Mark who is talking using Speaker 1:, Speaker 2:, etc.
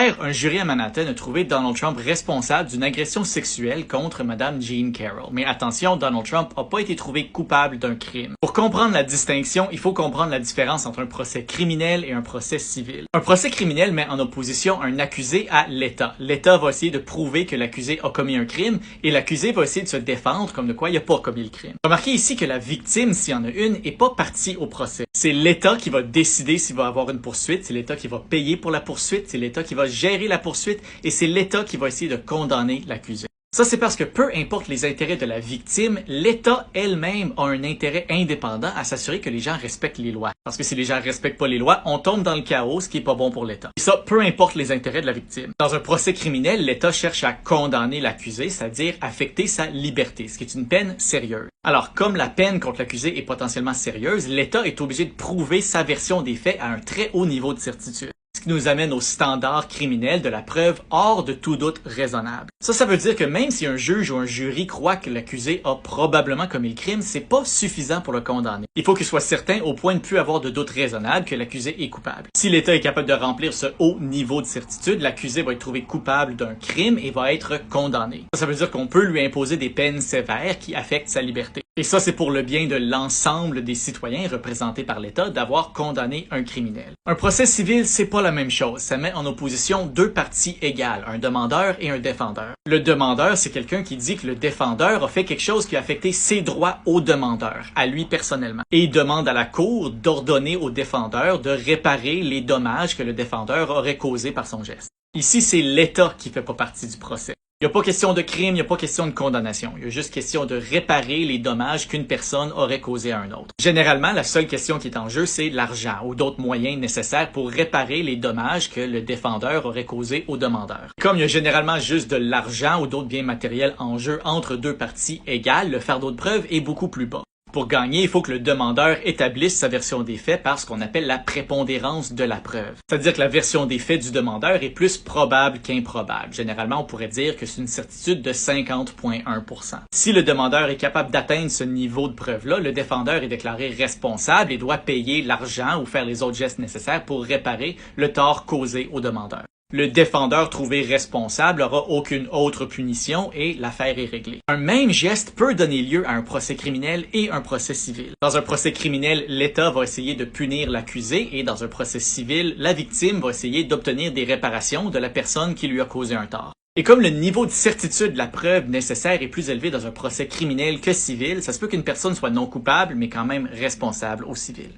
Speaker 1: Hier, un jury à Manhattan a trouvé Donald Trump responsable d'une agression sexuelle contre Madame Jean Carroll. Mais attention, Donald Trump n'a pas été trouvé coupable d'un crime. Pour comprendre la distinction, il faut comprendre la différence entre un procès criminel et un procès civil. Un procès criminel met en opposition un accusé à l'État. L'État va essayer de prouver que l'accusé a commis un crime et l'accusé va essayer de se défendre comme de quoi il n'a pas commis le crime. Remarquez ici que la victime, s'il y en a une, n'est pas partie au procès. C'est l'État qui va décider s'il va avoir une poursuite, c'est l'État qui va payer pour la poursuite, c'est l'État qui va gérer la poursuite et c'est l'État qui va essayer de condamner l'accusé. Ça, c'est parce que peu importe les intérêts de la victime, l'État elle-même a un intérêt indépendant à s'assurer que les gens respectent les lois. Parce que si les gens respectent pas les lois, on tombe dans le chaos, ce qui est pas bon pour l'État. Et ça, peu importe les intérêts de la victime. Dans un procès criminel, l'État cherche à condamner l'accusé, c'est-à-dire affecter sa liberté, ce qui est une peine sérieuse. Alors, comme la peine contre l'accusé est potentiellement sérieuse, l'État est obligé de prouver sa version des faits à un très haut niveau de certitude. Ce qui nous amène au standard criminel de la preuve hors de tout doute raisonnable. Ça veut dire que même si un juge ou un jury croit que l'accusé a probablement commis le crime, c'est pas suffisant pour le condamner. Il faut qu'il soit certain au point de ne plus avoir de doute raisonnable que l'accusé est coupable. Si l'État est capable de remplir ce haut niveau de certitude, l'accusé va être trouvé coupable d'un crime et va être condamné. Ça veut dire qu'on peut lui imposer des peines sévères qui affectent sa liberté. Et ça, c'est pour le bien de l'ensemble des citoyens représentés par l'État d'avoir condamné un criminel. Un procès civil, c'est pas la même chose. Ça met en opposition deux parties égales, un demandeur et un défendeur. Le demandeur, c'est quelqu'un qui dit que le défendeur a fait quelque chose qui a affecté ses droits au demandeur, à lui personnellement. Et il demande à la cour d'ordonner au défendeur de réparer les dommages que le défendeur aurait causés par son geste. Ici, c'est l'État qui fait pas partie du procès. Il n'y a pas question de crime, il n'y a pas question de condamnation. Il y a juste question de réparer les dommages qu'une personne aurait causés à un autre. Généralement, la seule question qui est en jeu, c'est l'argent ou d'autres moyens nécessaires pour réparer les dommages que le défendeur aurait causés au demandeur. Comme il y a généralement juste de l'argent ou d'autres biens matériels en jeu entre deux parties égales, le fardeau de preuve est beaucoup plus bas. Pour gagner, il faut que le demandeur établisse sa version des faits par ce qu'on appelle la prépondérance de la preuve. C'est-à-dire que la version des faits du demandeur est plus probable qu'improbable. Généralement, on pourrait dire que c'est une certitude de 50,1%. Si le demandeur est capable d'atteindre ce niveau de preuve-là, le défendeur est déclaré responsable et doit payer l'argent ou faire les autres gestes nécessaires pour réparer le tort causé au demandeur. Le défendeur trouvé responsable n'aura aucune autre punition et l'affaire est réglée. Un même geste peut donner lieu à un procès criminel et un procès civil. Dans un procès criminel, l'État va essayer de punir l'accusé et dans un procès civil, la victime va essayer d'obtenir des réparations de la personne qui lui a causé un tort. Et comme le niveau de certitude de la preuve nécessaire est plus élevé dans un procès criminel que civil, ça se peut qu'une personne soit non coupable mais quand même responsable au civil.